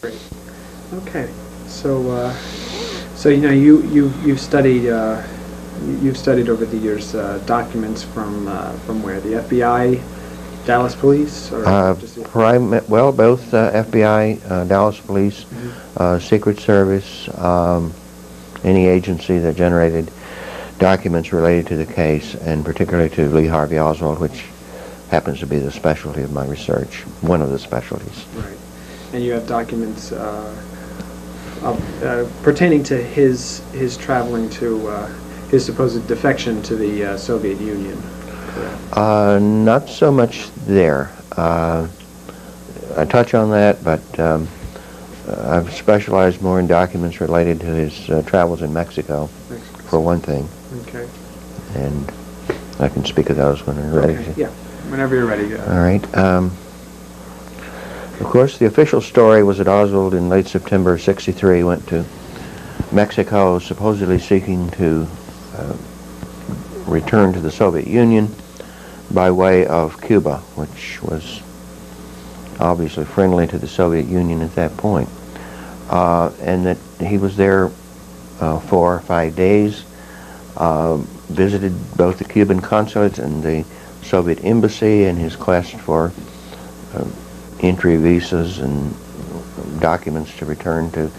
Great. Okay. So you've studied over the years documents from where, the FBI, Dallas Police, or well, both FBI, Dallas Police, Secret Service, any agency that generated documents related to the case, and particularly to Lee Harvey Oswald, which happens to be the specialty of my research, one of the specialties. Right. And you have documents pertaining to his traveling to his supposed defection to the Soviet Union. Correct? Not so much there. I touch on that, but I've specialized more in documents related to his travels in Mexico, for one thing. Okay. And I can speak of those when we're ready. Okay. Yeah, whenever you're ready. All right. Of course, the official story was that Oswald, in late September of '63, went to Mexico, supposedly seeking to return to the Soviet Union by way of Cuba, which was obviously friendly to the Soviet Union at that point, and that he was there 4 or 5 days, visited both the Cuban consulates and the Soviet embassy in his quest for entry visas and documents to return to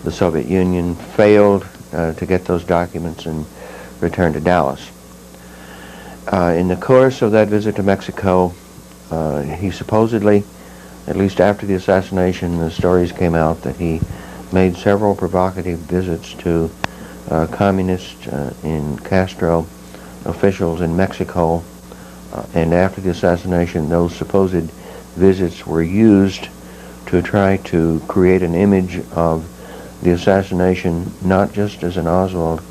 the Soviet Union, failed to get those documents and returned to Dallas. In the course of that visit to Mexico, he supposedly, at least after the assassination, the stories came out that he made several provocative visits to communist and Castro officials in Mexico, and after the assassination, those supposed visits were used to try to create an image of the assassination not just as an Oswald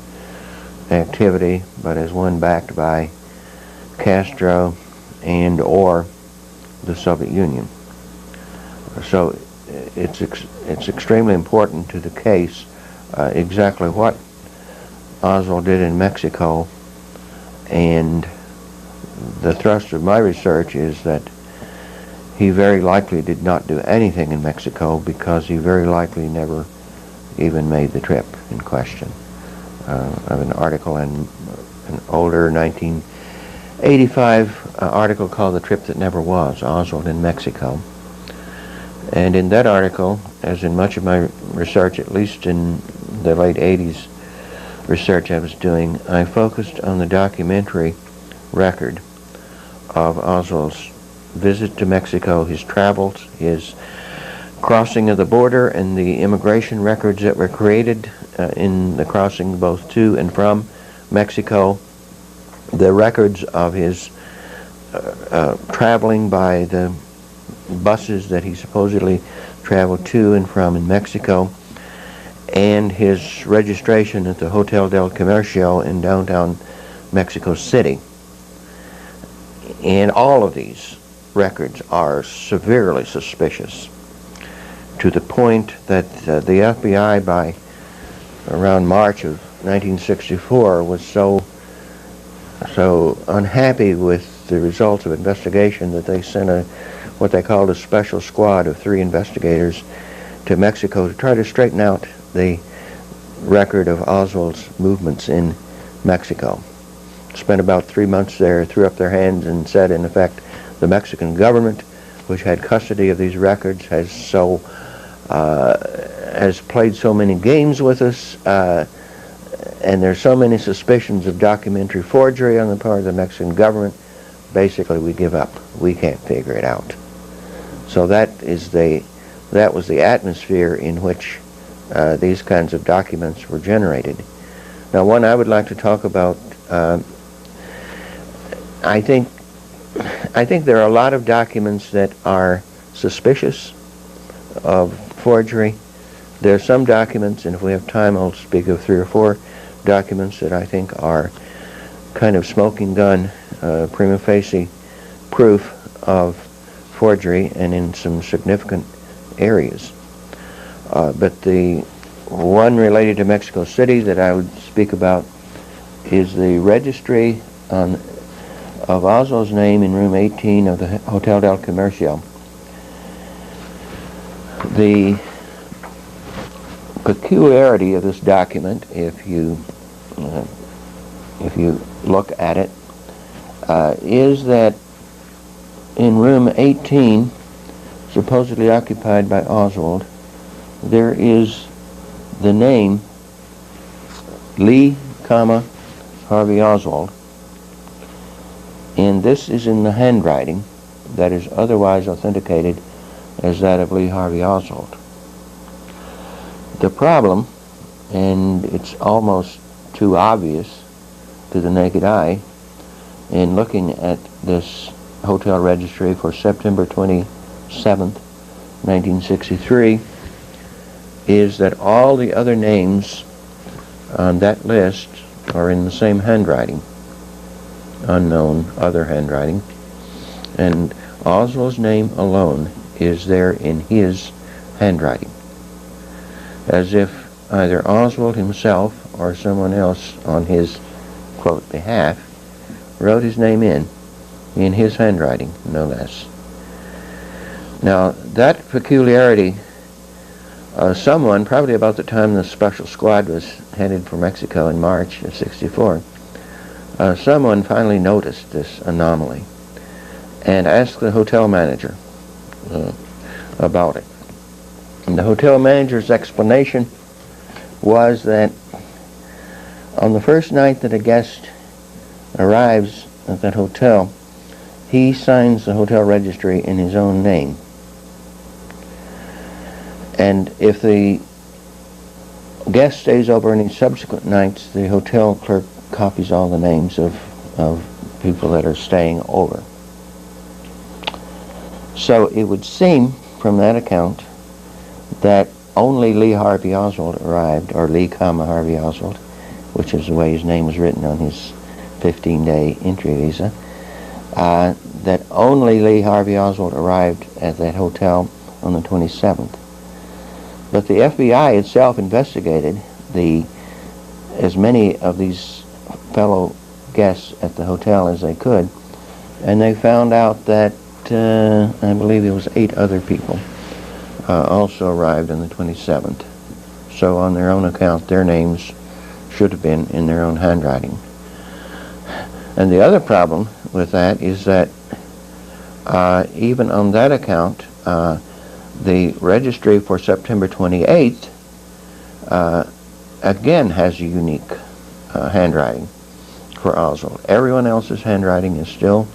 activity, but as one backed by Castro and or the Soviet Union. So it's extremely important to the case exactly what Oswald did in Mexico, and the thrust of my research is that he very likely did not do anything in Mexico, because he very likely never even made the trip in question. I have an article in an older 1985 article called "The Trip That Never Was, Oswald in Mexico." And in that article, as in much of my research, at least in the late 80s research I was doing, I focused on the documentary record of Oswald's visit to Mexico, his travels, his crossing of the border, and the immigration records that were created in the crossing both to and from Mexico, the records of his traveling by the buses that he supposedly traveled to and from in Mexico, and his registration at the Hotel del Comercio in downtown Mexico City. And all of these records are severely suspicious, to the point that the FBI, by around March of 1964, was so unhappy with the results of investigation that they sent what they called a special squad of 3 investigators to Mexico to try to straighten out the record of Oswald's movements in Mexico. Spent about 3 months there, threw up their hands and said, in effect, the Mexican government, which had custody of these records, has played so many games with us, and there's so many suspicions of documentary forgery on the part of the Mexican government. Basically, we give up. We can't figure it out. So that was the atmosphere in which these kinds of documents were generated. Now, one I would like to talk about. I think there are a lot of documents that are suspicious of forgery. There are some documents, and if we have time, I'll speak of 3 or 4 documents that I think are kind of smoking gun, prima facie proof of forgery, and in some significant areas. But the one related to Mexico City that I would speak about is the registry of Oswald's name in room 18 of the Hotel del Comercio. The peculiarity of this document, if you look at it, is that in room 18, supposedly occupied by Oswald, there is the name Lee, Harvey Oswald, and this is in the handwriting that is otherwise authenticated as that of Lee Harvey Oswald. The problem, and it's almost too obvious to the naked eye, in looking at this hotel registry for September 27th, 1963, is that all the other names on that list are in the same handwriting, unknown other handwriting, and Oswald's name alone is there in his handwriting, as if either Oswald himself or someone else on his, quote, behalf wrote his name in his handwriting, no less. Now, that peculiarity, someone, probably about the time the special squad was headed for Mexico in March of '64, someone finally noticed this anomaly and asked the hotel manager about it. And the hotel manager's explanation was that on the first night that a guest arrives at that hotel, he signs the hotel registry in his own name. And if the guest stays over any subsequent nights, the hotel clerk copies all the names of people that are staying over. So it would seem from that account that only Lee Harvey Oswald arrived, or Lee, Harvey Oswald, which is the way his name was written on his 15-day entry visa, that only Lee Harvey Oswald arrived at that hotel on the 27th. But the FBI itself investigated as many of these fellow guests at the hotel as they could, and they found out that I believe there was 8 other people also arrived on the 27th. So on their own account, their names should have been in their own handwriting. And the other problem with that is that even on that account, the registry for September 28th again has a unique handwriting for Oswald. Everyone else's handwriting is still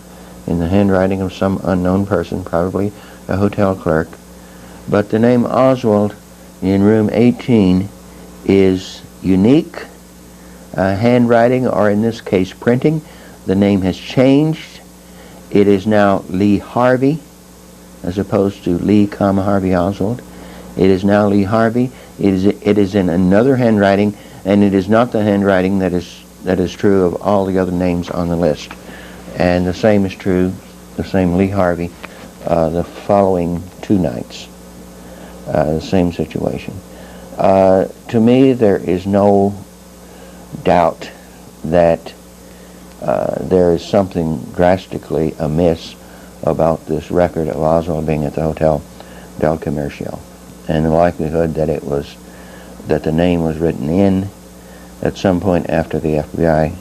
in the handwriting of some unknown person, probably a hotel clerk. But the name Oswald in room 18 is unique handwriting, or in this case printing. The name has changed. It is now Lee Harvey as opposed to Lee, Harvey Oswald. It is now Lee Harvey. It is in another handwriting, and it is not the handwriting that is true of all the other names on the list. And the same is true, the same Lee Harvey, the following 2 nights. The same situation. To me, there is no doubt that there is something drastically amiss about this record of Oswald being at the Hotel Del Comercio, and the likelihood that the name was written in at some point after the FBI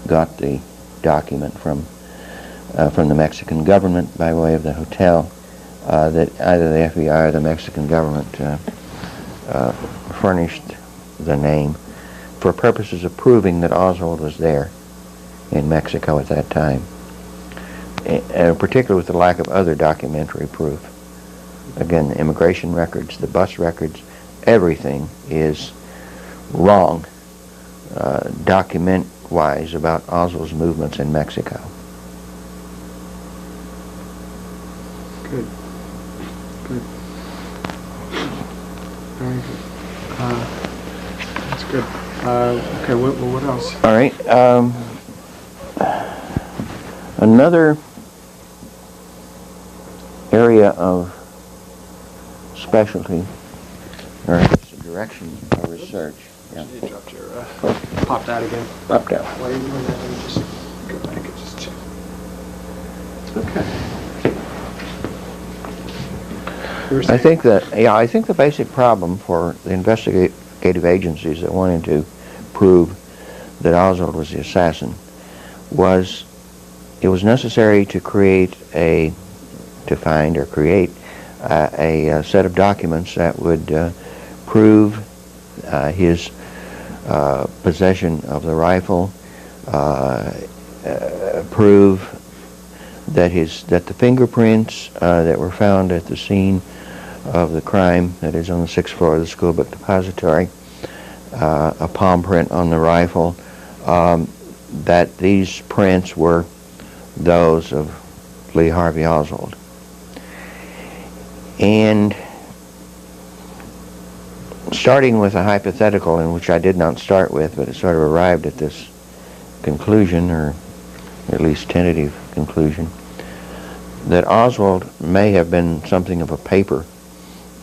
got the document from the Mexican government by way of the hotel, that either the FBI or the Mexican government furnished the name for purposes of proving that Oswald was there in Mexico at that time, particularly with the lack of other documentary proof. Again, the immigration records, the bus records, everything is wrong document-wise about Oswald's movements in Mexico. Good. Good. Very good. That's good. Okay, what else? All right. Another area of specialty, or direction of research. Yeah. You dropped your, popped out again. Popped out. While you're doing that, let me just go back and just check. Okay. I think the basic problem for the investigative agencies that wanted to prove that Oswald was the assassin, was it was necessary to create a set of documents that would prove his possession of the rifle, prove that the fingerprints that were found at the scene of the crime, that is on the 6th floor of the school book depository, a palm print on the rifle, that these prints were those of Lee Harvey Oswald. And starting with a hypothetical, in which I did not start with, but it sort of arrived at this conclusion, or at least tentative conclusion, that Oswald may have been something of a paper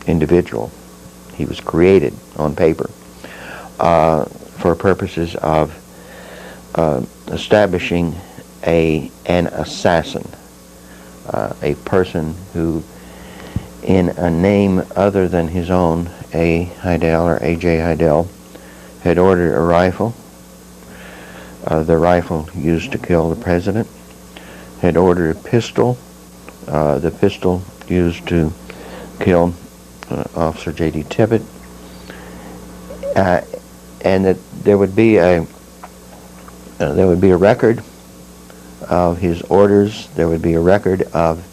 individual. He was created on paper for purposes of establishing an assassin, a person who, in a name other than his own, A. Heidel or A.J. Heidel, had ordered a rifle, the rifle used to kill the president, had ordered a pistol, the pistol used to kill Officer J.D. Tippit, and that there would be a record of his orders. There would be a record of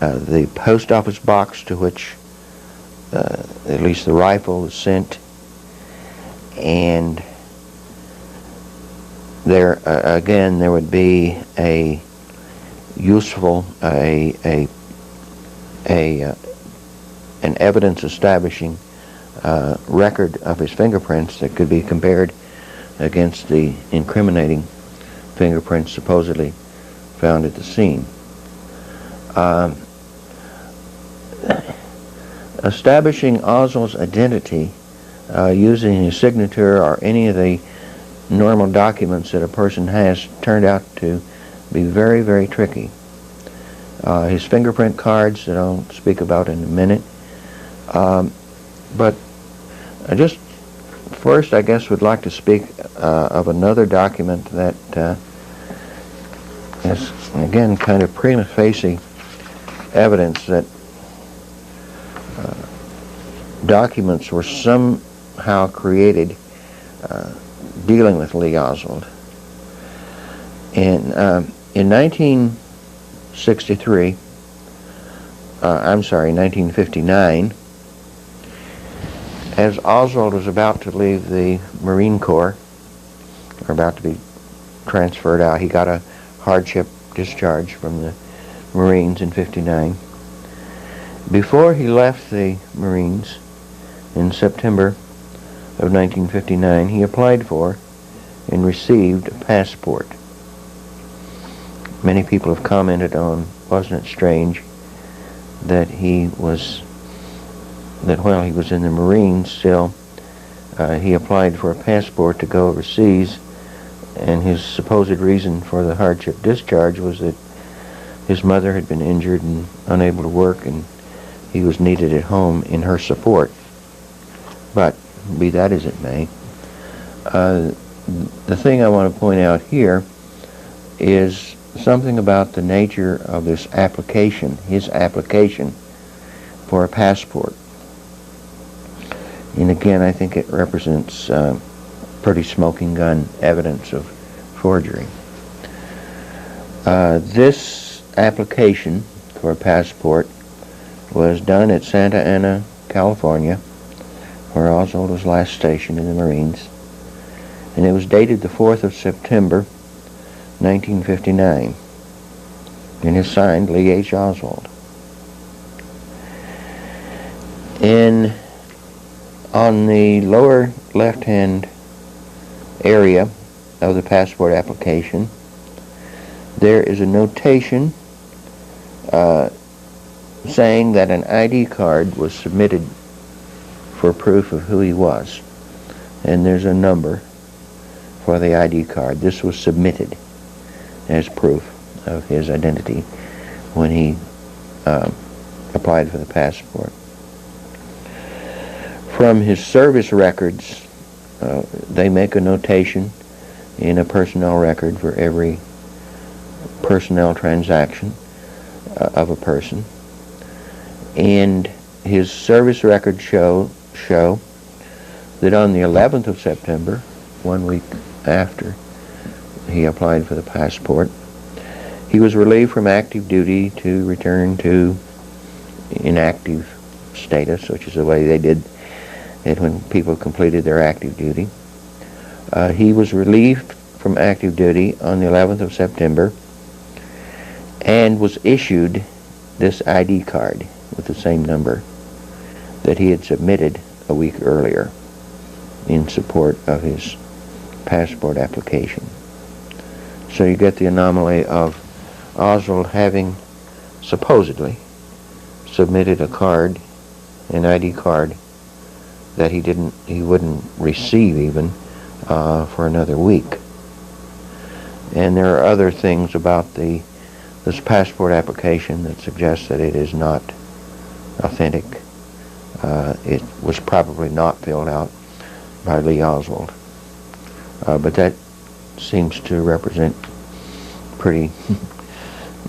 the post office box to which at least the rifle was sent, and there again there would be a useful an evidence establishing record of his fingerprints that could be compared against the incriminating fingerprints supposedly found at the scene. Establishing Oswald's identity using his signature or any of the normal documents that a person has turned out to be very, very tricky. His fingerprint cards that I'll speak about in a minute. But I just first, I guess, would like to speak of another document that is, again, kind of prima facie evidence that documents were somehow created dealing with Lee Oswald. In 1959, as Oswald was about to leave the Marine Corps, or about to be transferred out, he got a hardship discharge from the Marines in '59. Before he left the Marines in September of 1959, he applied for and received a passport. Many people have commented on, wasn't it strange that while he was in the Marines still, he applied for a passport to go overseas, and his supposed reason for the hardship discharge was that his mother had been injured and unable to work, and he was needed at home in her support. But be that as it may, the thing I want to point out here is something about the nature of this application, his application for a passport. And again, I think it represents pretty smoking gun evidence of forgery. This application for a passport was done at Santa Ana, California, where Oswald was last stationed in the Marines, and it was dated the 4th of September, 1959, and is signed Lee H. Oswald. On the lower left-hand area of the passport application, there is a notation saying that an ID card was submitted for proof of who he was, and there's a number for the ID card. This was submitted as proof of his identity when he applied for the passport. From his service records, they make a notation in a personnel record for every personnel transaction of a person. And his service records show that on the 11th of September, 1 week after he applied for the passport, he was relieved from active duty to return to inactive status, which is the way they did it when people completed their active duty. He was relieved from active duty on the 11th of September and was issued this ID card with the same number that he had submitted a week earlier in support of his passport application. So you get the anomaly of Oswald having supposedly submitted a card, an ID card, that he wouldn't receive even for another week. And there are other things about this passport application that suggests that it is not authentic. It was probably not filled out by Lee Oswald. But that seems to represent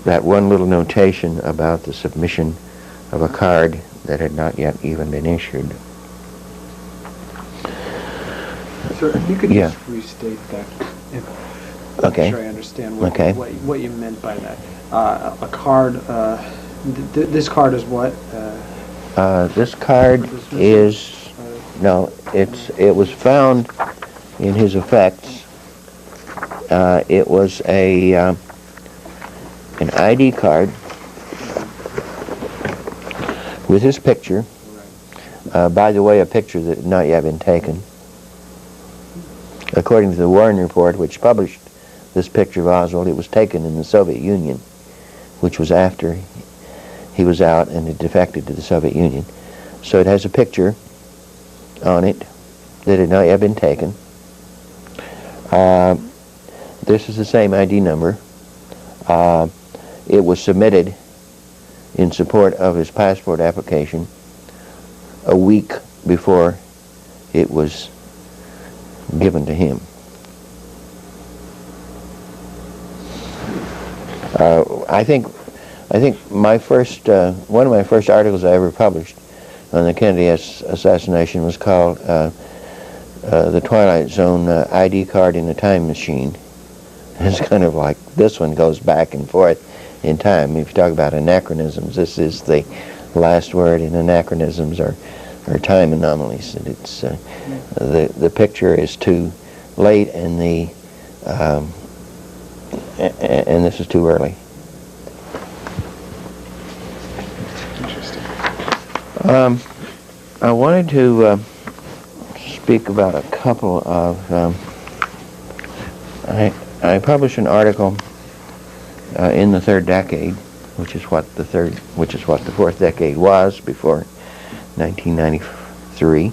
that one little notation about the submission of a card that had not yet even been issued. Sir, if you could just restate that, I'm sure I understand what you meant by that. A card, this card is what? This card is, it was found in his effects. It was an ID card with his picture. By the way, a picture that had not yet been taken. According to the Warren Report, which published this picture of Oswald, it was taken in the Soviet Union, which was after he was out and had defected to the Soviet Union. So it has a picture on it that had not yet been taken. This is the same ID number. It was submitted in support of his passport application a week before it was given to him. I think my first one of my first articles I ever published on the Kennedy assassination was called "The Twilight Zone ID Card in a Time Machine." It's kind of like this one goes back and forth in time. If you talk about anachronisms, this is the last word in anachronisms or time anomalies. And it's the picture is too late and and this is too early. Interesting. I wanted to speak about a couple of. I published an article in the third decade, which is what the fourth decade was before 1993.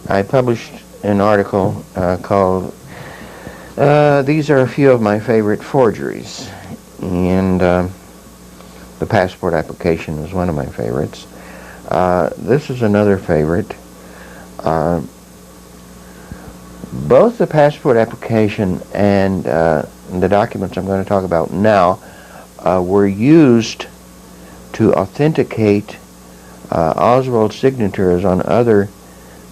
I published an article called "These Are a Few of My Favorite Forgeries," and the passport application was one of my favorites. This is another favorite. Both the passport application and the documents I'm going to talk about now were used to authenticate Oswald's signatures on other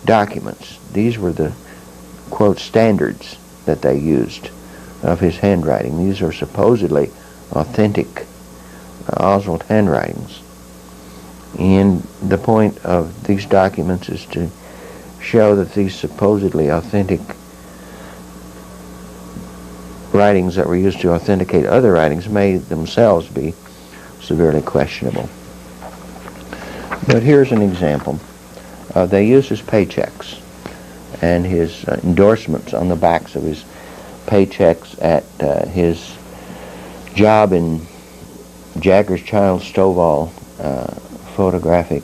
documents. These were the, quote, standards that they used of his handwriting. These are supposedly authentic Oswald handwritings. And the point of these documents is to show that these supposedly authentic writings that were used to authenticate other writings may themselves be severely questionable. But here's an example. They used his paychecks and his endorsements on the backs of his paychecks at his job in Jagger's Child Stovall photographic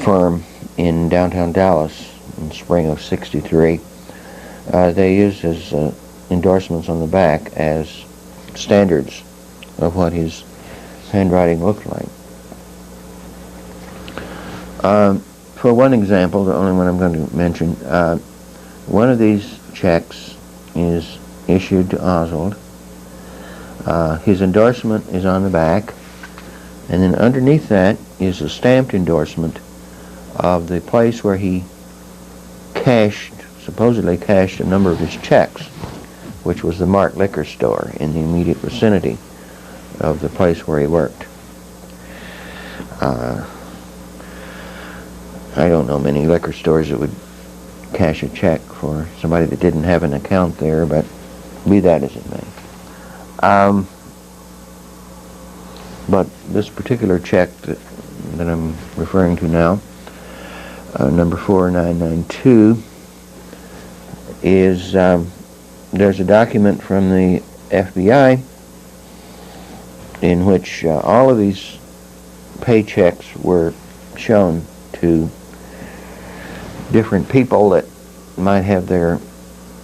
firm in downtown Dallas in spring of '63. They used his endorsements on the back as standards of what his handwriting looked like. For one example, the only one I'm going to mention, one of these checks is issued to Oswald. His endorsement is on the back, and then underneath that is a stamped endorsement of the place where he supposedly cashed a number of his checks, which was the Mart liquor store in the immediate vicinity of the place where he worked. I don't know many liquor stores that would cash a check for somebody that didn't have an account there, but be that as it may. But this particular check that I'm referring to now, number 4992, is there's a document from the FBI in which all of these paychecks were shown to different people that might have their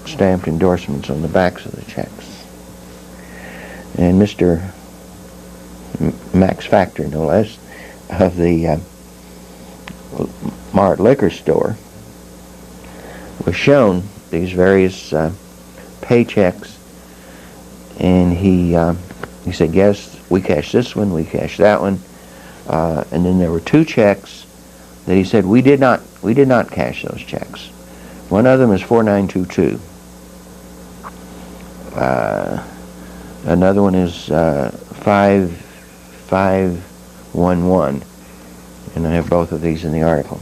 stamped endorsements on the backs of the checks. And Mr. Max Factor, no less, of the Mart liquor store, was shown these various paychecks, and he said, yes, we cashed this one, we cashed that one, and then there were two checks that he said we did not cash those checks. One of them is 4922. Another one is 5511, and I have both of these in the article.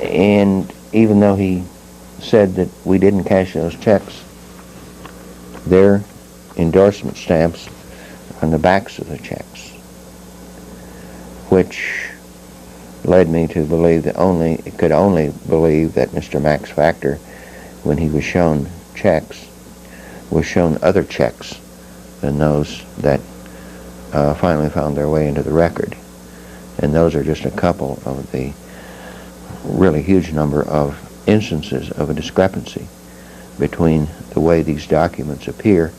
And even though he said that we didn't cash those checks, their endorsement stamps on the backs of the checks, which led me to believe that could only believe that Mr. Max Factor, when he was shown checks, was shown other checks than those that finally found their way into the record. And those are just a couple of the really huge number of instances of a discrepancy between the way these documents appear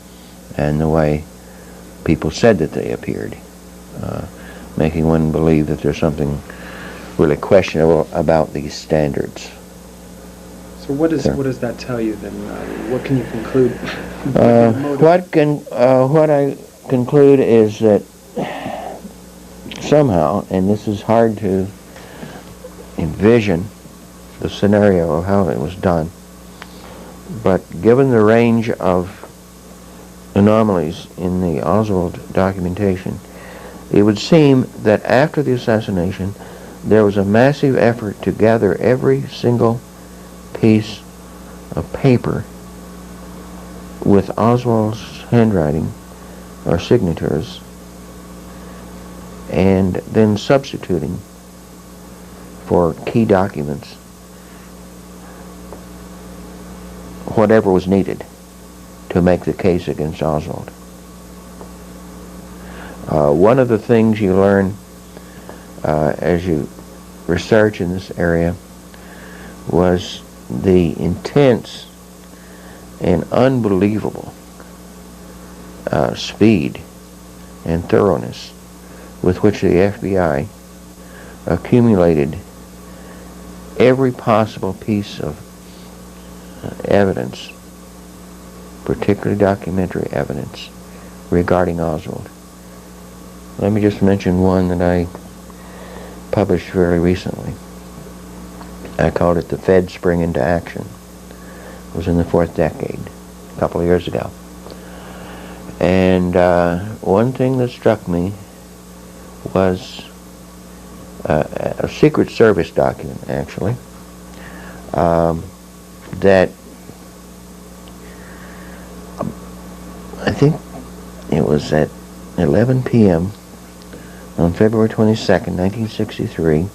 and the way people said that they appeared, making one believe that there's something really questionable about these standards. So what does that tell you then? What can you conclude? What I conclude is that somehow, and this is hard to envision the scenario of how it was done, but given the range of anomalies in the Oswald documentation, it would seem that after the assassination there was a massive effort to gather every single piece of paper with Oswald's handwriting or signatures, and then substituting for key documents whatever was needed to make the case against Oswald. One of the things you learn as you research in this area was the intense and unbelievable speed and thoroughness with which the FBI accumulated every possible piece of evidence, particularly documentary evidence, regarding Oswald. Let me just mention one that I published fairly recently. I called it "The Fed Spring into Action." It was in the 4th decade, a couple of years ago. And one thing that struck me was a Secret Service document, actually, that I think it was at 11 p.m. on February 22nd, 1963,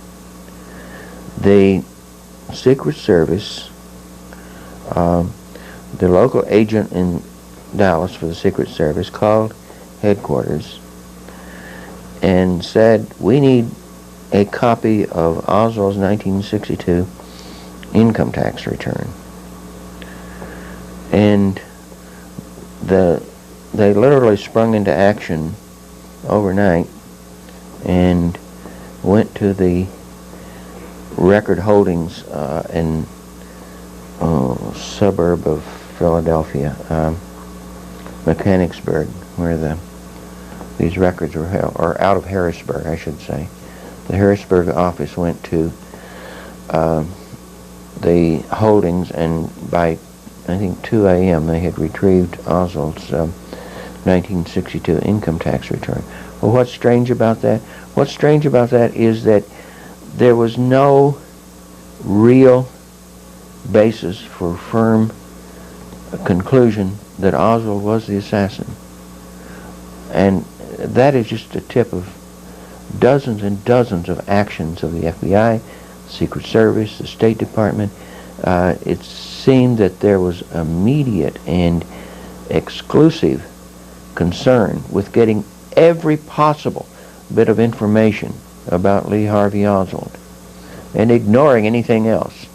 the Secret Service, the local agent in Dallas for the Secret Service, called headquarters and said, we need a copy of Oswald's 1962 income tax return. And they literally sprung into action overnight and went to the record holdings in suburb of Philadelphia, Mechanicsburg, where these records were held, or out of Harrisburg, I should say. The Harrisburg office went to the holdings, and by I think 2 a.m. they had retrieved Oswald's 1962 income tax return. Well, what's strange about that? What's strange about that is that there was no real basis for firm conclusion that Oswald was the assassin. And that is just a tip of dozens and dozens of actions of the FBI, Secret Service, the State Department. It seemed that there was immediate and exclusive concern with getting every possible bit of information about Lee Harvey Oswald and ignoring anything else.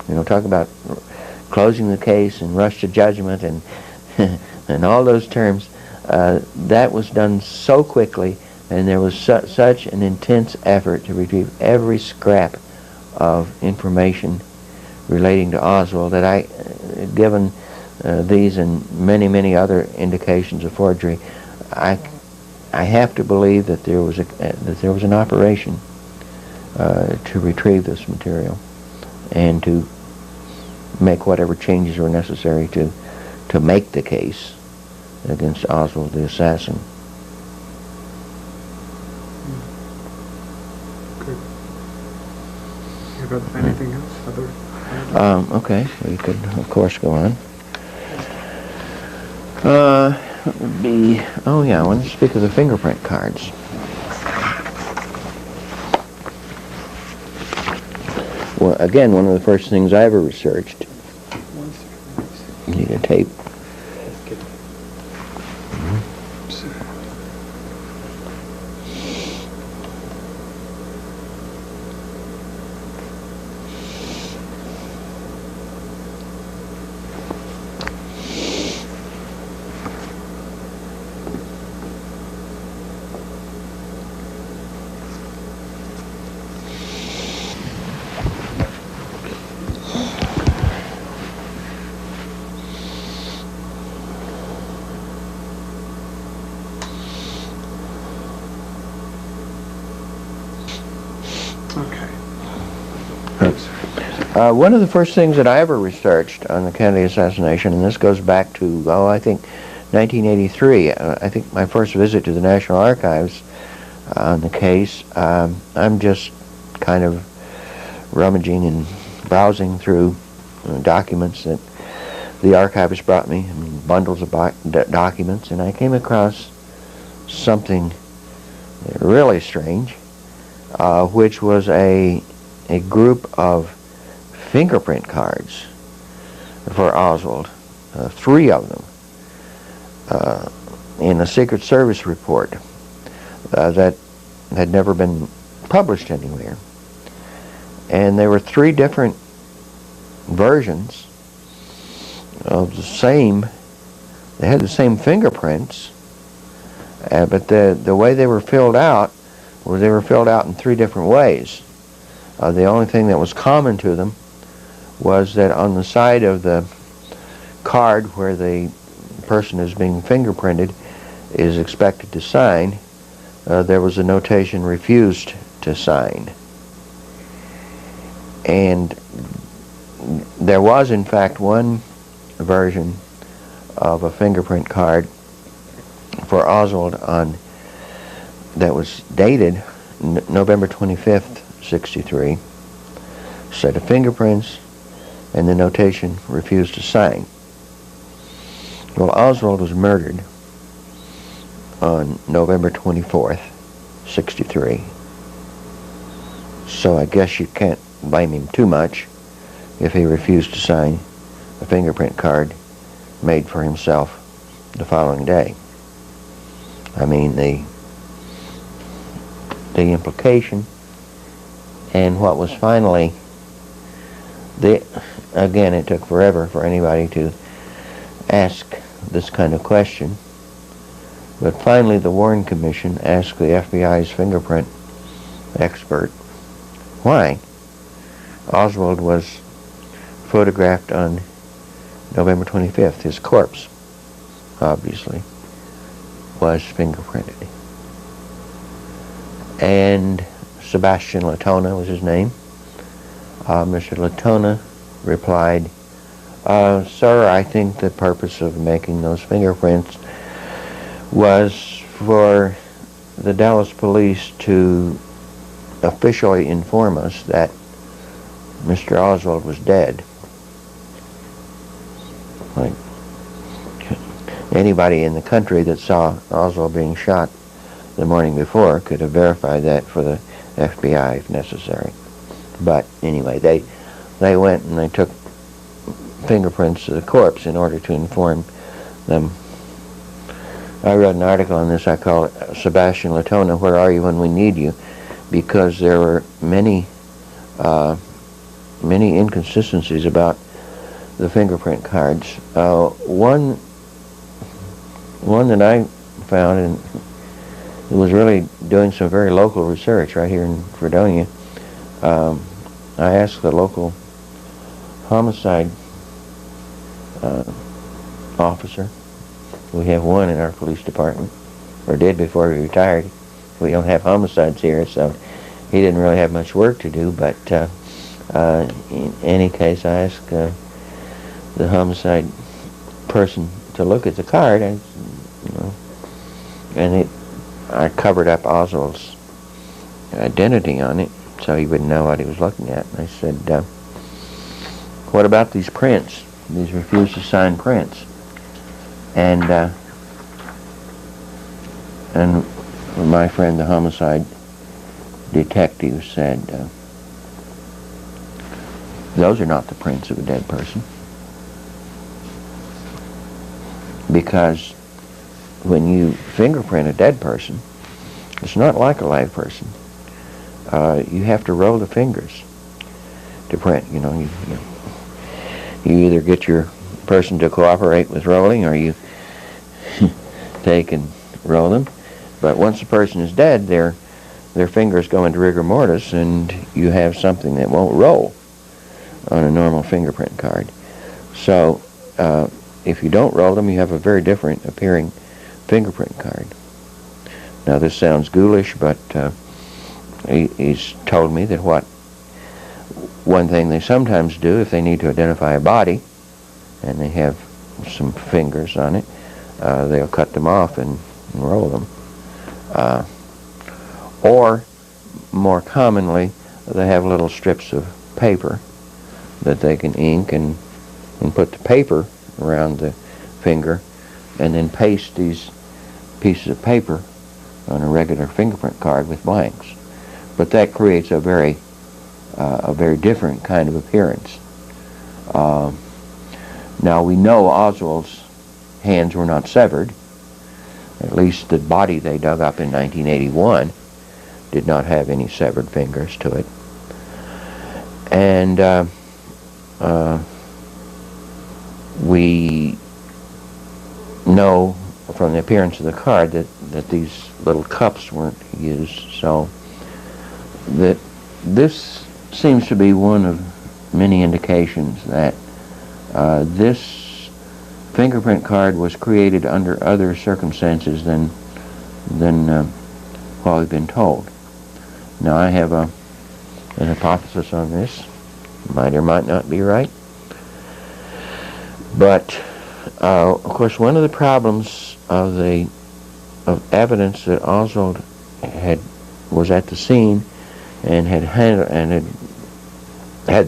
You know, talk about closing the case and rush to judgment and and all those terms. That was done so quickly, and there was such an intense effort to retrieve every scrap of information relating to Oswald that I, given these and many, many other indications of forgery, I have to believe that there was an operation to retrieve this material and to make whatever changes were necessary to make the case against Oswald the assassin. Good. You have anything else? Okay, we could of course go on. Oh yeah, I want to speak of the fingerprint cards. Well, again, one of the first things I ever researched. You need a tape. One of the first things that I ever researched on the Kennedy assassination, and this goes back to, I think 1983, I think my first visit to the National Archives on the case, I'm just kind of rummaging and browsing through documents that the archivist brought me, bundles of documents, and I came across something really strange, which was a group of fingerprint cards for Oswald, 3 of them, in a Secret Service report that had never been published anywhere. And there were 3 different versions of the same, they had the same fingerprints, but the way they were filled out was they were filled out in 3 different ways. The only thing that was common to them was that on the side of the card where the person is being fingerprinted is expected to sign, there was a notation refused to sign. And there was in fact one version of a fingerprint card for Oswald that was dated November 25th, 63, set of fingerprints, and the notation refused to sign. Well, Oswald was murdered on November 24th, 63. So I guess you can't blame him too much if he refused to sign a fingerprint card made for himself the following day. I mean, the implication and what was finally, again, it took forever for anybody to ask this kind of question, but finally the Warren Commission asked the FBI's fingerprint expert why Oswald was photographed on November 25th. His corpse, obviously, was fingerprinted. And Sebastian Latona was his name. Mr. Latona replied, "Sir, I think the purpose of making those fingerprints was for the Dallas police to officially inform us that Mr. Oswald was dead." Like anybody in the country that saw Oswald being shot the morning before could have verified that for the FBI if necessary. But anyway, they went and they took fingerprints of the corpse in order to inform them. I wrote an article on this. I call it Sebastian Latona, Where Are You When We Need You? Because there were many inconsistencies about the fingerprint cards. One that I found, and it was really doing some very local research right here in Fredonia. I asked the local homicide officer. We have one in our police department, or did before he retired. We don't have homicides here, so he didn't really have much work to do, but in any case, I asked the homicide person to look at the card, and I covered up Oswald's identity on it so he wouldn't know what he was looking at. And I said, "What about these prints? These refused to sign prints?" And my friend, the homicide detective, said, "Those are not the prints of a dead person." Because when you fingerprint a dead person, it's not like a live person. You have to roll the fingers to print. You either get your person to cooperate with rolling, or you take and roll them. But once the person is dead, their fingers go into rigor mortis, and you have something that won't roll on a normal fingerprint card. So if you don't roll them, you have a very different appearing fingerprint card. Now this sounds ghoulish, but he's told me that one thing they sometimes do if they need to identify a body and they have some fingers on it, they'll cut them off and roll them. Or more commonly, they have little strips of paper that they can ink and put the paper around the finger and then paste these pieces of paper on a regular fingerprint card with blanks. But that creates a very different kind of appearance. Now we know Oswald's hands were not severed. At least the body they dug up in 1981 did not have any severed fingers to it. And we know from the appearance of the card that these little cups weren't used, so that this seems to be one of many indications that this fingerprint card was created under other circumstances than what we've been told. Now I have an hypothesis on this. Might or might not be right. But of course, one of the problems of evidence that Oswald was at the scene and had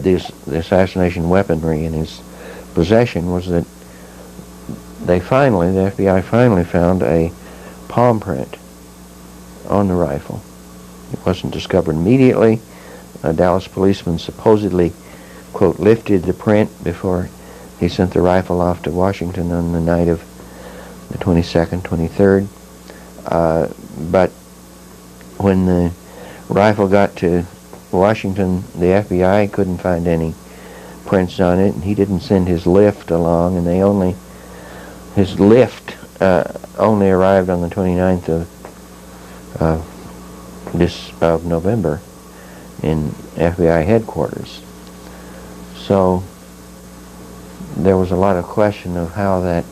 the assassination weaponry in his possession was that the FBI finally found a palm print on the rifle. It wasn't discovered immediately. A Dallas policeman supposedly, quote, lifted the print before he sent the rifle off to Washington on the night of the 22nd, 23rd. But when the rifle got to Washington, the FBI couldn't find any prints on it, and he didn't send his lift along, and his lift only arrived on the 29th of this of November in FBI headquarters. So there was a lot of question of how that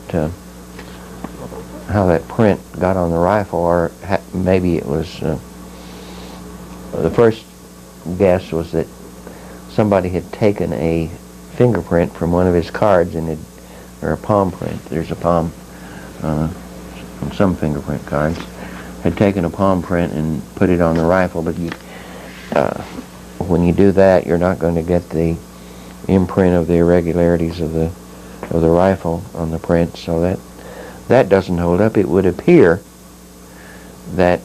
print got on the rifle, or maybe it was the first guess was that somebody had taken a fingerprint from one of his cards or a palm print. There's a palm on some fingerprint cards. Had taken a palm print and put it on the rifle, but when you do that, you're not going to get the imprint of the irregularities of the rifle on the print, so that doesn't hold up. It would appear that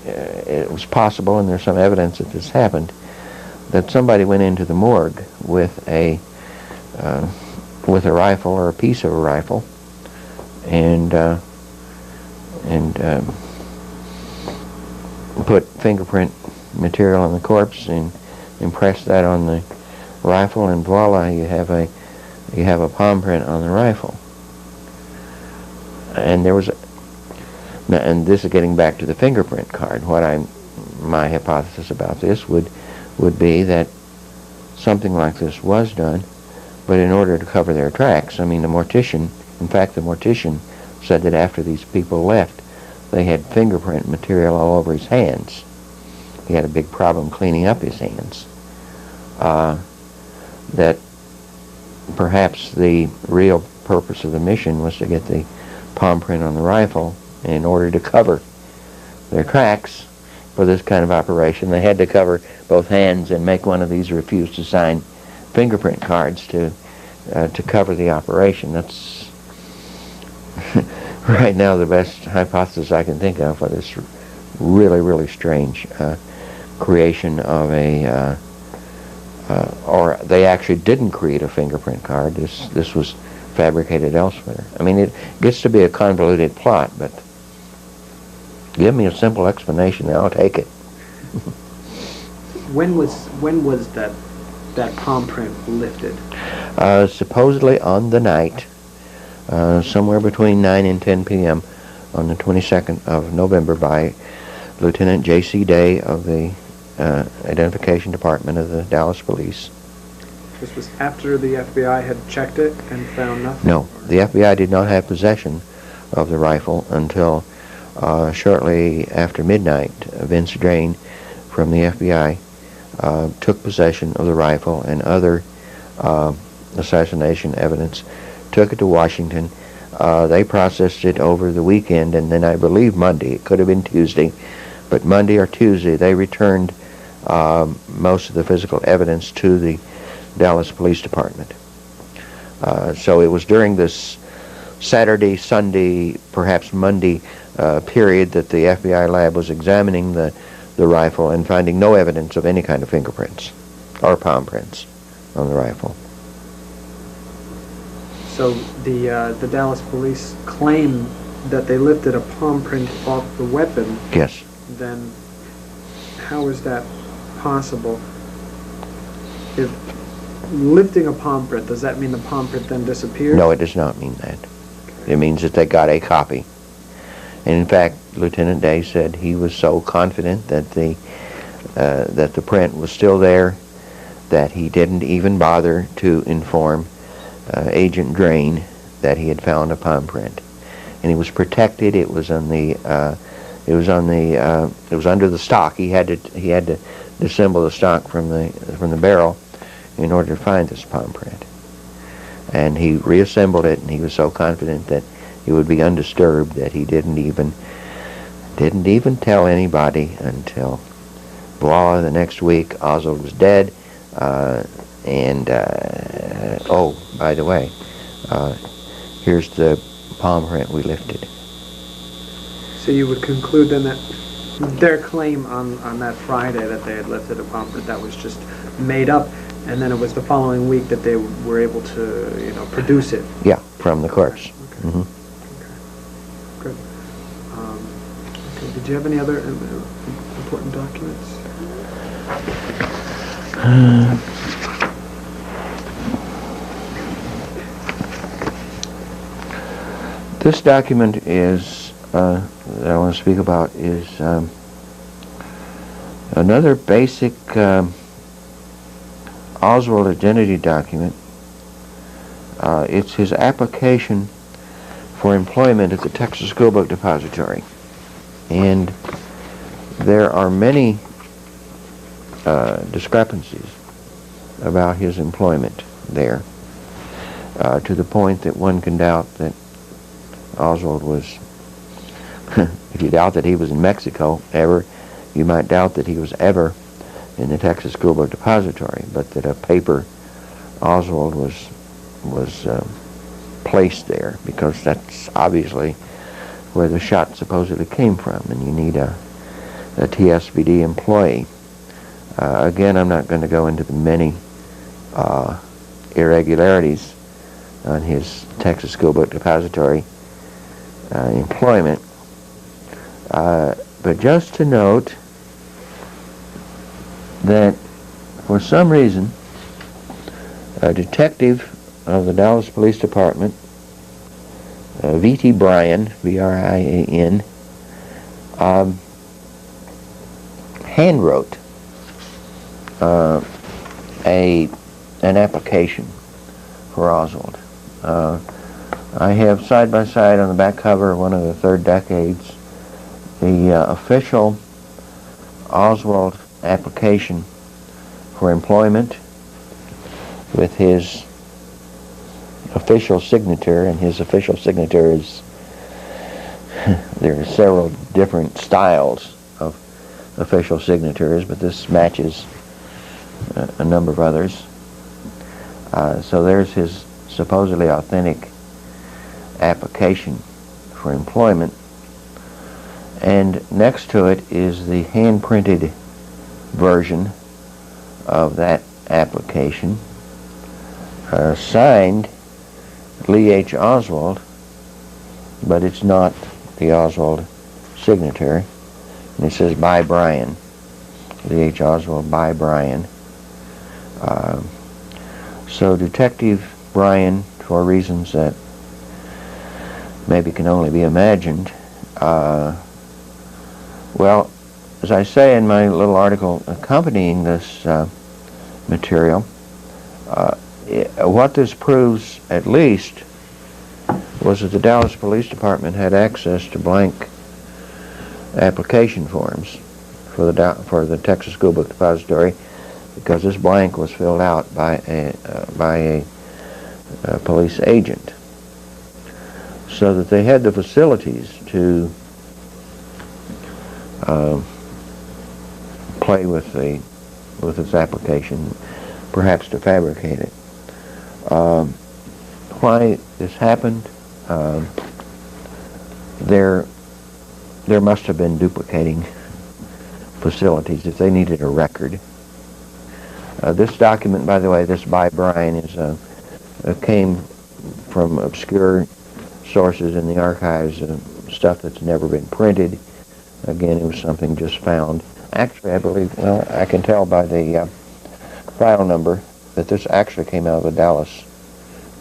it was possible, and there's some evidence that this happened, that somebody went into the morgue with a rifle or a piece of a rifle, and put fingerprint material on the corpse and impressed that on the rifle, and voila, you have a palm print on the rifle. And there was and this is getting back to the fingerprint card. My hypothesis about this would be that something like this was done, but in order to cover their tracks. I mean, the mortician said that after these people left, they had fingerprint material all over his hands. He had a big problem cleaning up his hands. That perhaps the real purpose of the mission was to get the palm print on the rifle, and in order to cover their tracks for this kind of operation, they had to cover both hands and make one of these refuse to sign fingerprint cards to cover the operation. That's right now the best hypothesis I can think of for this really, really strange creation of or they actually didn't create a fingerprint card. This was fabricated elsewhere. I mean, it gets to be a convoluted plot, but give me a simple explanation and I'll take it. When was that palm print lifted? Supposedly on the night, somewhere between 9 and 10 p.m. on the 22nd of November by Lieutenant J.C. Day of the Identification Department of the Dallas Police. This was after the FBI had checked it and found nothing? No, the FBI did not have possession of the rifle until shortly after midnight. Vince Drain from the FBI took possession of the rifle and other assassination evidence, took it to Washington. They processed it over the weekend, and then I believe Monday, it could have been Tuesday, but Monday or Tuesday they returned most of the physical evidence to the Dallas Police Department. So it was during this Saturday, Sunday, perhaps Monday period that the FBI lab was examining the rifle and finding no evidence of any kind of fingerprints or palm prints on the rifle. So the Dallas police claim that they lifted a palm print off the weapon. Yes. Then how is that possible? If lifting a palm print, does that mean the palm print then disappeared? No, it does not mean that. Okay. It means that they got a copy. And in fact, Lieutenant Day said he was so confident that the print was still there that he didn't even bother to inform Agent Drain that he had found a palm print. And he was protected. It was on the it was under the stock. He had to disassemble the stock from the barrel in order to find this palm print. And he reassembled it, and he was so confident that it would be undisturbed that he didn't even tell anybody until voila, the next week Oswald was dead. Oh, by the way, here's the palm print we lifted. So you would conclude then that their claim on that Friday that they had lifted a palm print, that was just made up, and then it was the following week that they were able to, produce it? Yeah, from the corpse. Okay. Mm-hmm. Okay. Good. Okay. Did you have any other important documents? This document is that I want to speak about is Another basic Oswald identity document, it's his application for employment at the Texas School Book Depository. And there are many discrepancies about his employment there, to the point that one can doubt that Oswald was, if you doubt that he was in Mexico ever, you might doubt that he was ever in the Texas School Book Depository, but that a paper Oswald was placed there, because that's obviously where the shot supposedly came from, and you need a TSBD employee. Again, I'm not going to go into the many irregularities on his Texas School Book Depository employment, but just to note that for some reason a detective of the Dallas Police Department, V.T. Bryan, B-R-I-A-N, handwrote an application for Oswald. I have side by side on the back cover, one of the third decades, the official Oswald application for employment with his official signature, and his official signature is, there are several different styles of official signatures, but this matches a number of others. So there's his supposedly authentic application for employment, and next to it is the hand-printed version of that application, signed Lee H. Oswald, but it's not the Oswald signature, and it says by Bryan, Lee H. Oswald by Bryan. So Detective Bryan, for reasons that maybe can only be imagined, well, as I say in my little article accompanying this material, what this proves at least was that the Dallas Police Department had access to blank application forms for the Texas School Book Depository, because this blank was filled out by a police agent, so that they had the facilities to play with its application, perhaps to fabricate it. Why this happened? There must have been duplicating facilities if they needed a record. This document, by the way, this by Bryan, came from obscure sources in the archives, stuff that's never been printed. Again, it was something just found. Actually, I believe, well, I can tell by the file number that this actually came out of the Dallas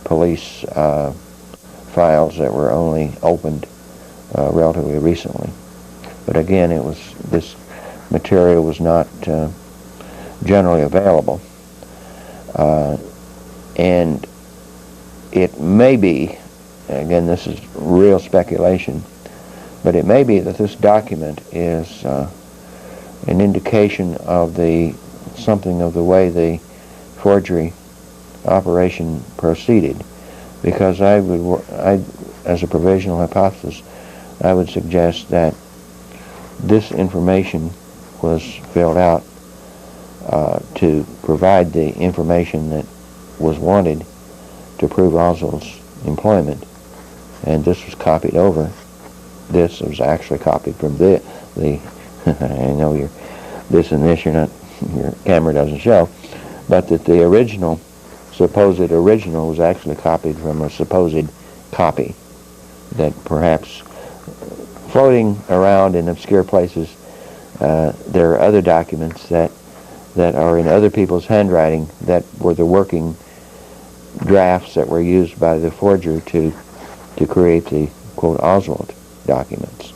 police files that were only opened relatively recently. But again, this material was not generally available, and it may be, again, this is real speculation, but it may be that this document is an indication of something of the way the forgery operation proceeded, because as a provisional hypothesis, I would suggest that this information was filled out to provide the information that was wanted to prove Oswald's employment, and this was copied over. This was actually copied from the I know this and this, your camera doesn't show, but that the supposed original was actually copied from a supposed copy, that perhaps floating around in obscure places there are other documents that are in other people's handwriting that were the working drafts that were used by the forger to create the, quote, Oswald documents.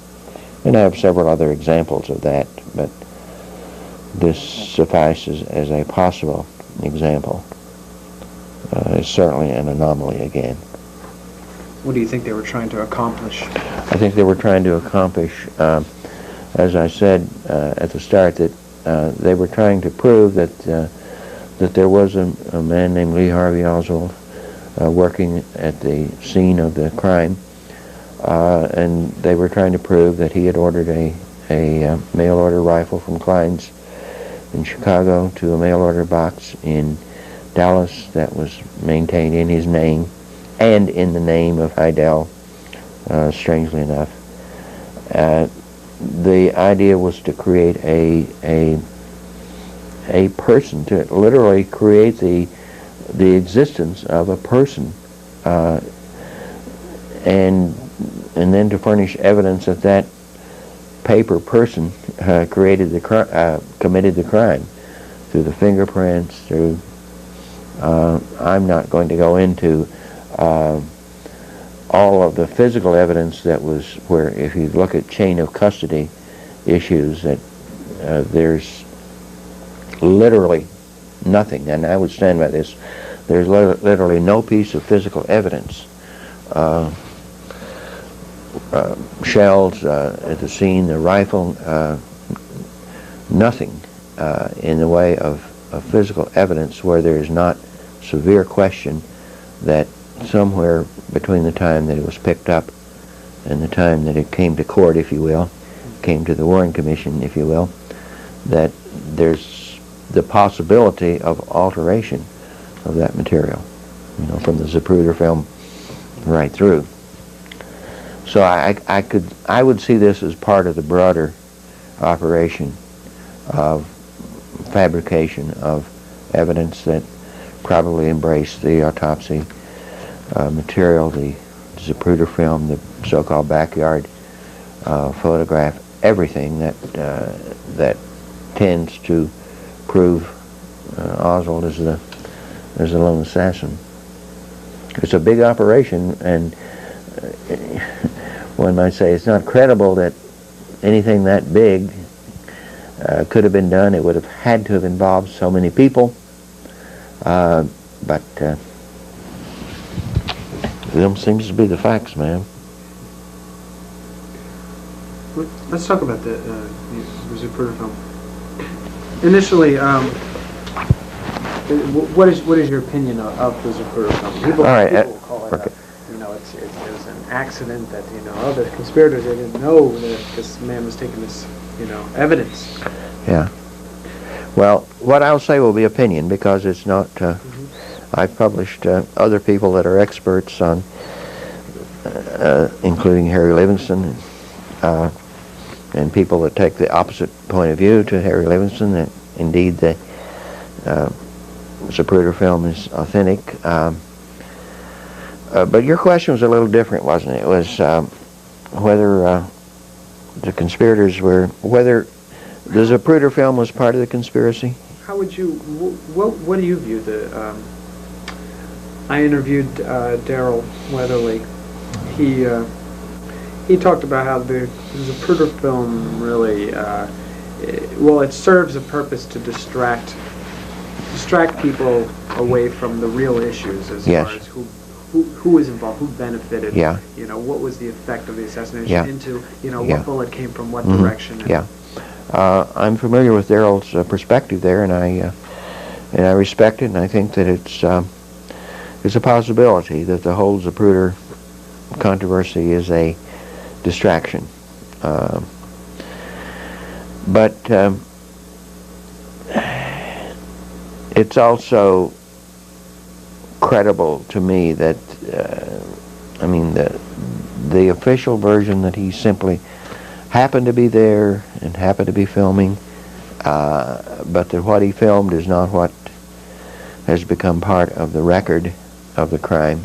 And I have several other examples of that, but this suffices as a possible example. It's certainly an anomaly again. What do you think they were trying to accomplish? I think they were trying to accomplish, as I said at the start, that they were trying to prove that there was a man named Lee Harvey Oswald working at the scene of the crime, and they were trying to prove that he had ordered a mail-order rifle from Klein's in Chicago to a mail-order box in Dallas that was maintained in his name and in the name of Heidel, strangely enough. The idea was to create a person, to literally create the existence of a person, and then to furnish evidence that that paper person committed the crime through the fingerprints, through I'm not going to go into all of the physical evidence that was where, if you look at chain of custody issues, that there's literally nothing, and I would stand by this, there's literally no piece of physical evidence. Shells at the scene, the rifle, nothing in the way of physical evidence where there is not severe question that somewhere between the time that it was picked up and the time that it came to court, if you will, came to the Warren Commission, if you will, that there's the possibility of alteration of that material, from the Zapruder film right through. So I would see this as part of the broader operation of fabrication of evidence that probably embraced the autopsy material, the Zapruder film, the so-called backyard photograph, everything that tends to prove Oswald as the lone assassin. It's a big operation, and one might say it's not credible that anything that big could have been done. It would have had to have involved so many people, but them seems to be the facts, man. Let's talk about the Zapruder film. Initially, what is your opinion of the Zapruder film? People call it, it's an accident that the conspirators, they didn't know that this man was taking this evidence. Yeah. Well, what I'll say will be opinion, because it's not. I've published other people that are experts on, including Harry Livingston, and people that take the opposite point of view to Harry Livingston, that indeed the Zapruder film is authentic. But your question was a little different, wasn't it? It was whether the conspirators whether the Zapruder film was part of the conspiracy. How would you, what do you view I interviewed Darrell Weatherly. He talked about how the Zapruder film really, it serves a purpose to distract people away from the real issues as far as who was involved, who benefited, what was the effect of the assassination into, what bullet came from what direction. I'm familiar with Darrell's perspective there, and I respect it, and I think that it's a possibility that the whole Zapruder controversy is a distraction. But it's also credible to me that, the official version that he simply happened to be there and happened to be filming, but that what he filmed is not what has become part of the record of the crime.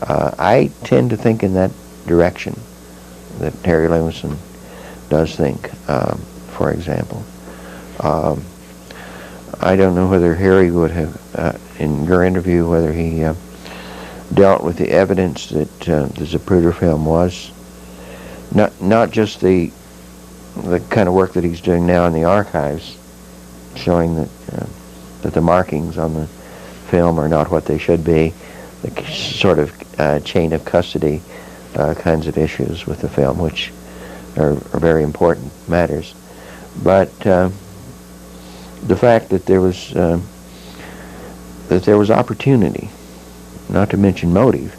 I tend to think in that direction, that Harry Livingston does think, for example. I don't know whether Harry would have, in your interview, whether he dealt with the evidence that the Zapruder film was, not just the kind of work that he's doing now in the archives, showing that the markings on the film are not what they should be, the sort of chain of custody kinds of issues with the film, which are very important matters. But the fact that there was opportunity, not to mention motive,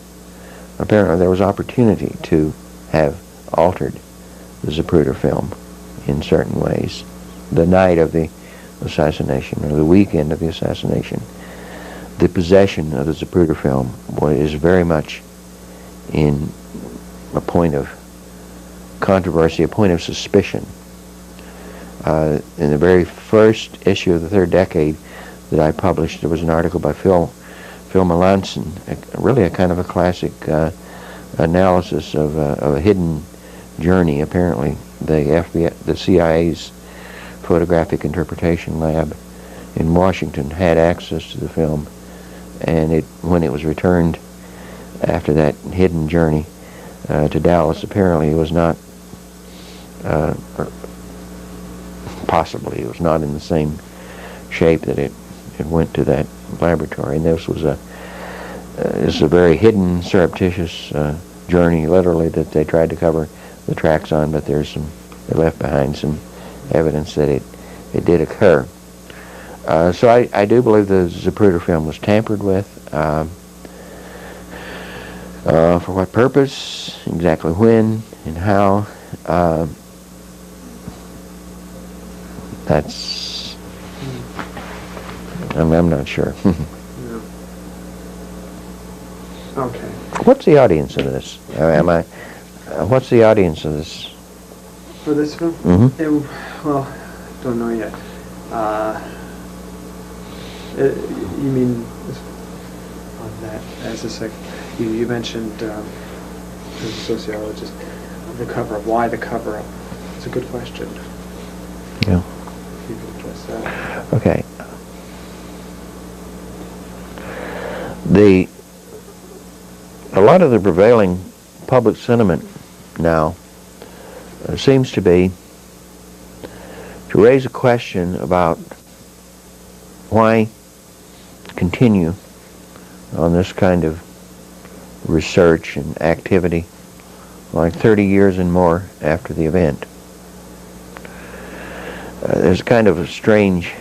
apparently there was opportunity to have altered the Zapruder film in certain ways. The night of the assassination, or the weekend of the assassination, the possession of the Zapruder film is very much in a point of controversy, a point of suspicion. In the very first issue of the Third Decade that I published, there was an article by Phil Melanson, really a kind of a classic analysis of a hidden journey. Apparently, the CIA's photographic interpretation lab in Washington had access to the film, and when it was returned after that hidden journey to Dallas, apparently it was not, possibly it was not in the same shape that it went to that laboratory. And this was a very hidden, surreptitious journey, literally, that they tried to cover the tracks on, but they left behind some evidence that it did occur. So I do believe the Zapruder film was tampered with. For what purpose, exactly when, and how, I'm not sure. No. Okay. What's the audience of this? What's the audience of this? For this film? Mm-hmm. Well, don't know yet. You mean on that as a sec? You mentioned as a sociologist the cover-up. Why the cover-up? It's a good question. Yeah. If you could address that. Okay. A lot of the prevailing public sentiment now seems to be to raise a question about why continue on this kind of research and activity like 30 years and more after the event. There's kind of a strange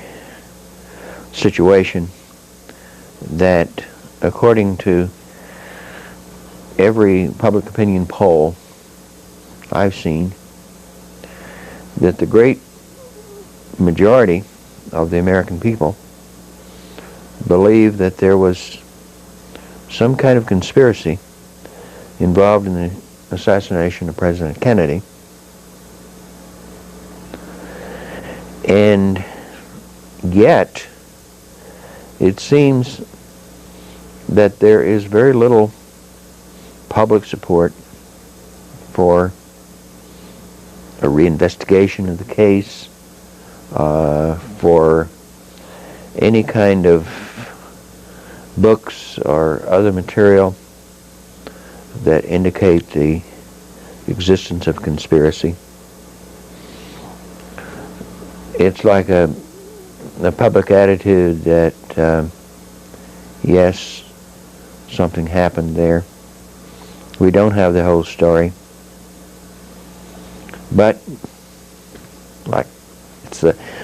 situation that, according to every public opinion poll I've seen, that the great majority of the American people believe that there was some kind of conspiracy involved in the assassination of President Kennedy, and yet it seems that there is very little public support for a reinvestigation of the case, for any kind of books or other material that indicate the existence of conspiracy. It's like a public attitude that yes, something happened there. We don't have the whole story, but like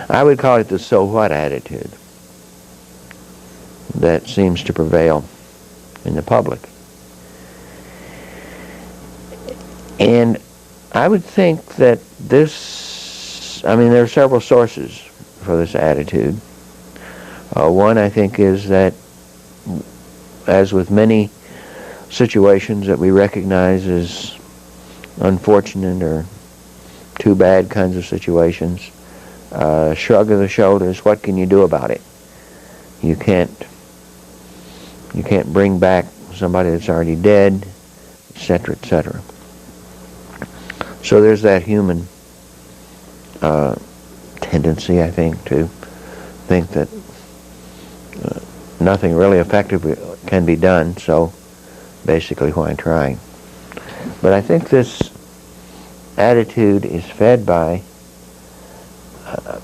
I would call it the so what attitude that seems to prevail in the public. And I would think that there are several sources for this attitude. One, I think, is that, as with many situations that we recognize as unfortunate or too bad kinds of situations, shrug of the shoulders, what can you do about it? You can't bring back somebody that's already dead, etc., etc. So there's that human tendency, I think, to think that nothing really effective can be done, so basically why try? But I think this attitude is fed by,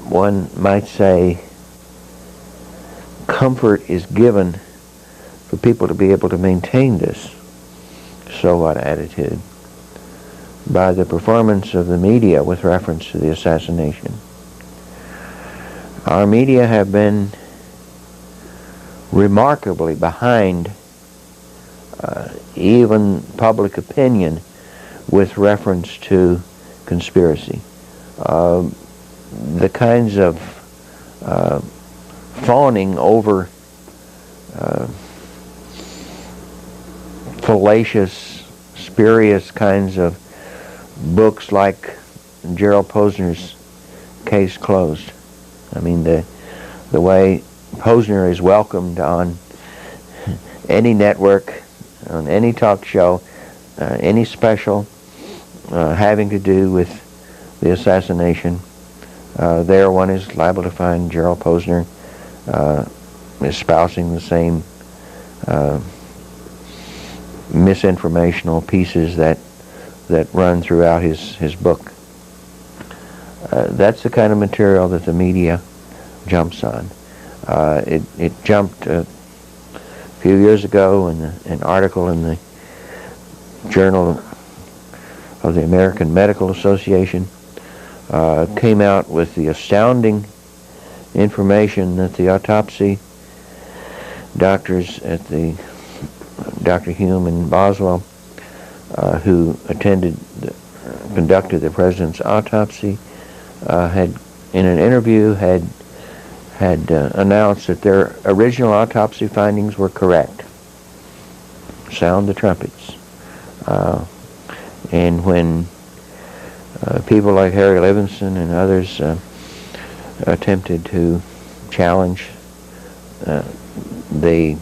one might say, comfort is given for people to be able to maintain this so what attitude by the performance of the media with reference to the assassination. Our media have been remarkably behind even public opinion with reference to conspiracy. The kinds of fawning over fallacious, spurious kinds of books like Gerald Posner's Case Closed. I mean, the way Posner is welcomed on any network, on any talk show, any special having to do with the assassination, there one is liable to find Gerald Posner espousing the same misinformational pieces that run throughout his book. That's the kind of material that the media jumps on. It jumped a few years ago in an article in the Journal of the American Medical Association, came out with the astounding information that the autopsy doctors at the Dr. Hume and Boswell, who conducted the president's autopsy, had in an interview had announced that their original autopsy findings were correct. Sound the trumpets. And when people like Harry Livingston and others attempted to challenge the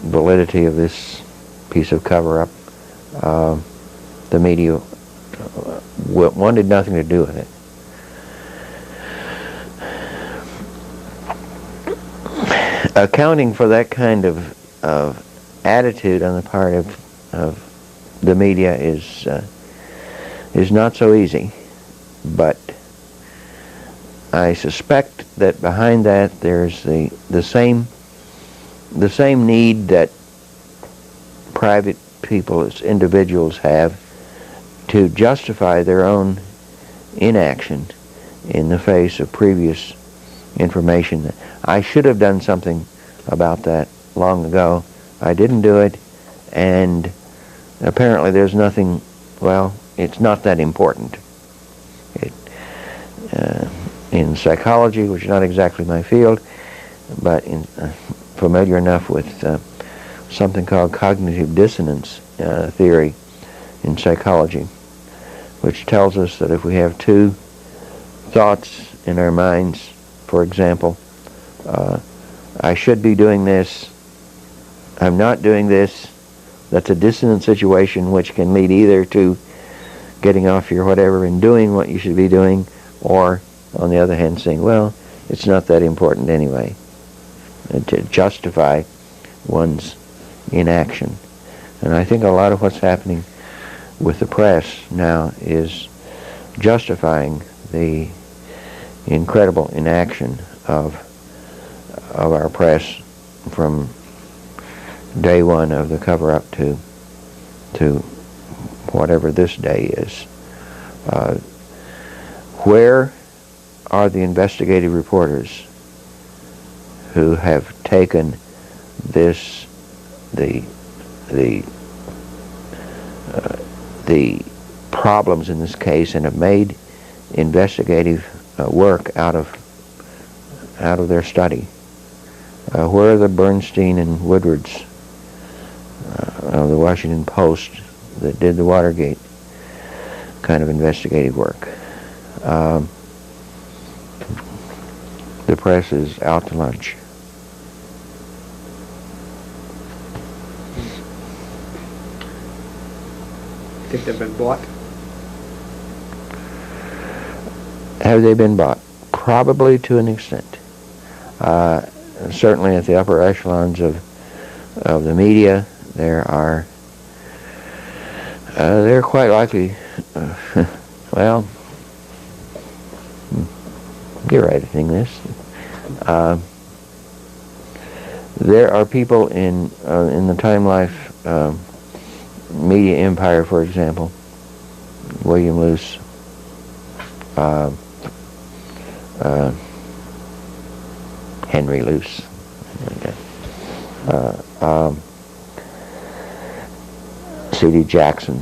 validity of this piece of cover-up, the media wanted nothing to do with it. Accounting for that kind of attitude on the part of the media is not so easy, but I suspect that behind that there's the same need that private people as individuals have to justify their own inaction in the face of previous information. That I should have done something about that long ago. I didn't do it, and apparently there's nothing, well, it's not that important. In psychology, which is not exactly my field, but familiar enough with something called cognitive dissonance theory in psychology, which tells us that if we have two thoughts in our minds, for example, I should be doing this, I'm not doing this, that's a dissonant situation which can lead either to getting off your whatever and doing what you should be doing, or on the other hand saying, well, it's not that important anyway, to justify one's inaction. And I think a lot of what's happening with the press now is justifying the incredible inaction of our press from day one of the cover-up to whatever this day is. Where are the investigative reporters who have taken this, the problems in this case, and have made investigative work out of their study? Where are the Bernstein and Woodwards of the Washington Post that did the Watergate kind of investigative work? The press is out to lunch. Think they've been bought? Have they been bought? Probably to an extent. Certainly at the upper echelons of the media, they're quite likely, well, you're editing this. There are people in the Time Life media empire, for example, William Luce, Henry Luce, C.D. Jackson,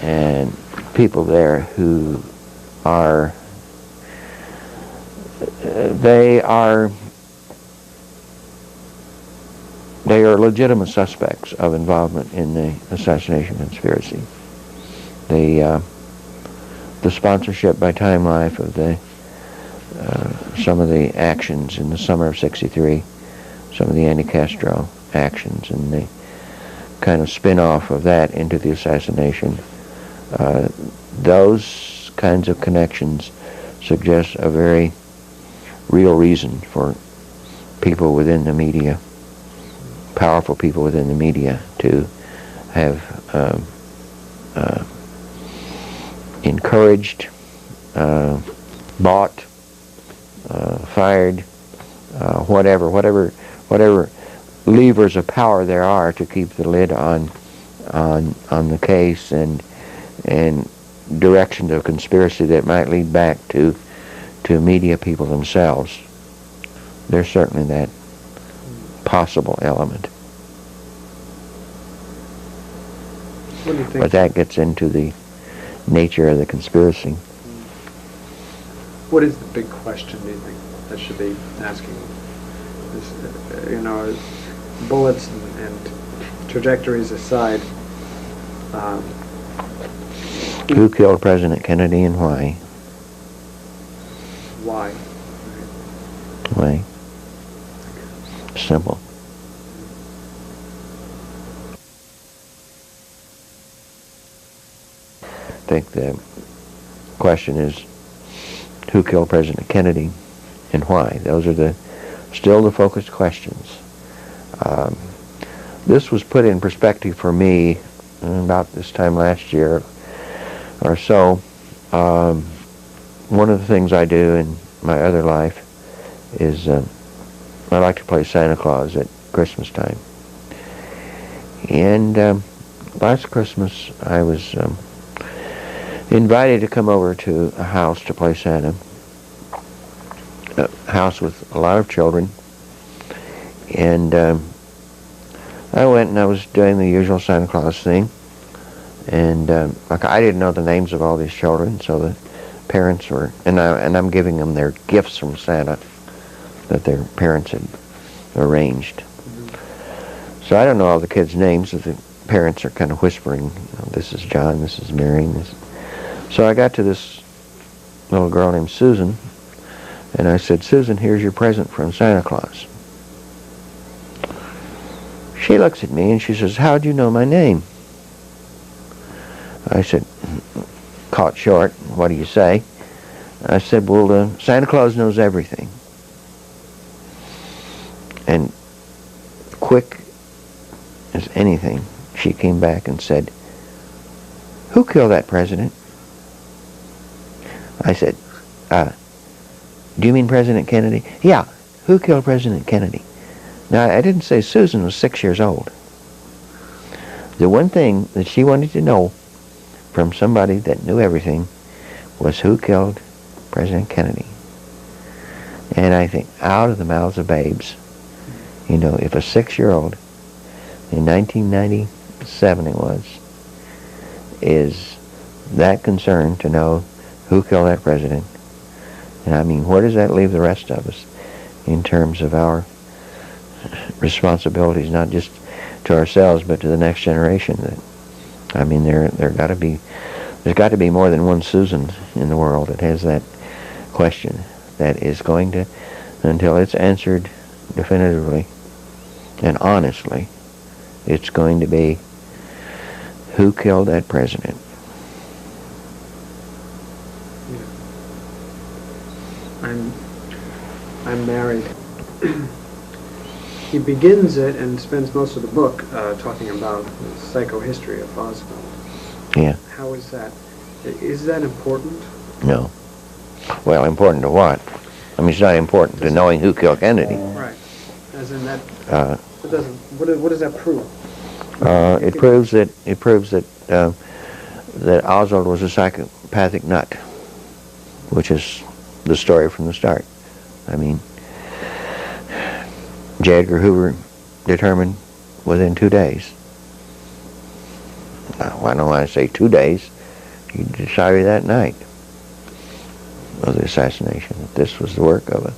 and people there who are they are legitimate suspects of involvement in the assassination conspiracy. The sponsorship by Time Life of some of the actions in the summer of '63, some of the anti-Castro actions, and the kind of spin-off of that into the assassination. Those kinds of connections suggest a very real reason for people within the media, powerful people within the media, to have encouraged, bought, fired, whatever levers of power there are to keep the lid on the case and direction of conspiracy that might lead back to media people themselves. There's certainly that possible element. What do you think? But that gets into the nature of the conspiracy. What is the big question, do you think, that should be asking? This, bullets and trajectories aside. Who killed President Kennedy and why? Why? Why? Simple. I think the question is, who killed President Kennedy and why? Those are still the focused questions. This was put in perspective for me about this time last year or so. One of the things I do in my other life is I like to play Santa Claus at Christmas time. And last Christmas I was invited to come over to a house to play Santa, a house with a lot of children. And I went and I was doing the usual Santa Claus thing. And I didn't know the names of all these children, so the parents were, and I'm giving them their gifts from Santa that their parents had arranged. So I don't know all the kids' names, so the parents are kind of whispering, this is John, this is Mary. So I got to this little girl named Susan, and I said, Susan, here's your present from Santa Claus. She looks at me and she says, how'd you know my name? I said, caught short, what do you say? I said, well, Santa Claus knows everything. And quick as anything, she came back and said, who killed that president? I said, do you mean President Kennedy? Yeah, who killed President Kennedy? Now, I didn't say Susan was 6 years old. The one thing that she wanted to know from somebody that knew everything was who killed President Kennedy. And I think out of the mouths of babes, if a 6-year-old in 1997 it was, is that concerned to know who killed that president, and I mean, where does that leave the rest of us in terms of our responsibilities, not just to ourselves but to the next generation? I mean, there's got to be more than one Susan in the world that has that question that is going to, until it's answered definitively and honestly, it's going to be who killed that president. I'm married. He begins it and spends most of the book talking about the psychohistory of Oswald. Yeah. How is that? Is that important? No. Well, important to what? I mean, it's not important to knowing who killed Kennedy. Right. As in that, it doesn't, what does that prove? It proves that that Oswald was a psychopathic nut, which is the story from the start. I mean, J. Edgar Hoover determined within 2 days. Now, I don't want to say 2 days. He decided that night of the assassination that this was the work of a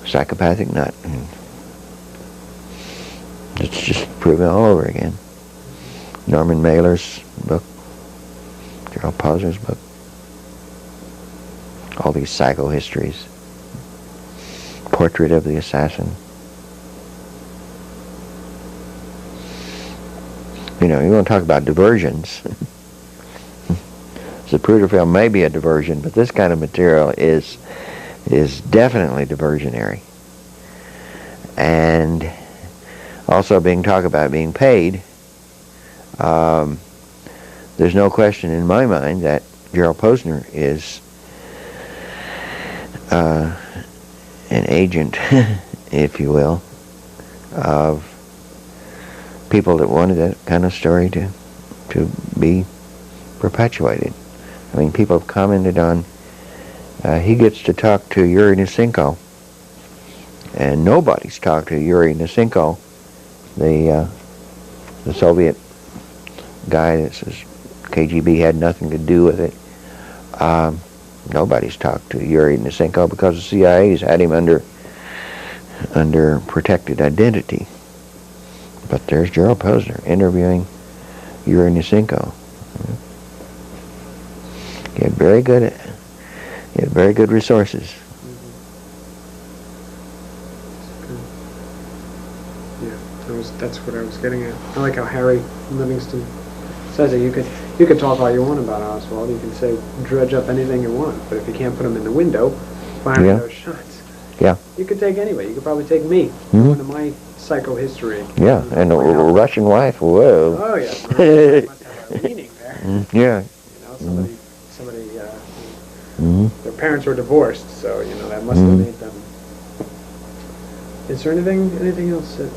psychopathic nut. And it's just proven all over again. Norman Mailer's book, Gerald Posner's book, all these psychohistories, Portrait of the Assassin. You know, you want to talk about diversions. Zapruder film may be a diversion, but this kind of material is definitely diversionary. And also being talked about being paid, there's no question in my mind that Gerald Posner is an agent, if you will, of people that wanted that kind of story to be perpetuated. I mean, people have commented on, he gets to talk to Yuri Nisenko, and nobody's talked to Yuri Nisenko, the Soviet guy that says KGB had nothing to do with it. Nobody's talked to Yuri Nisenko because the CIA's had him under protected identity. But there's Gerald Posner interviewing Yuri Nisenko. He had very good resources. Yeah, that's what I was getting at. I like how Harry Livingston says it. You could talk all you want about Oswald. You can say dredge up anything you want, but if you can't put him in the window, firing those shots. Yeah. You could take anybody. You could probably take me. Into my psychohistory. Yeah, and a Russian wife. Whoa. Oh yeah. Must have a meaning there. Yeah. You know, somebody. Their parents were divorced, so you know that must have made them. Is there anything else that?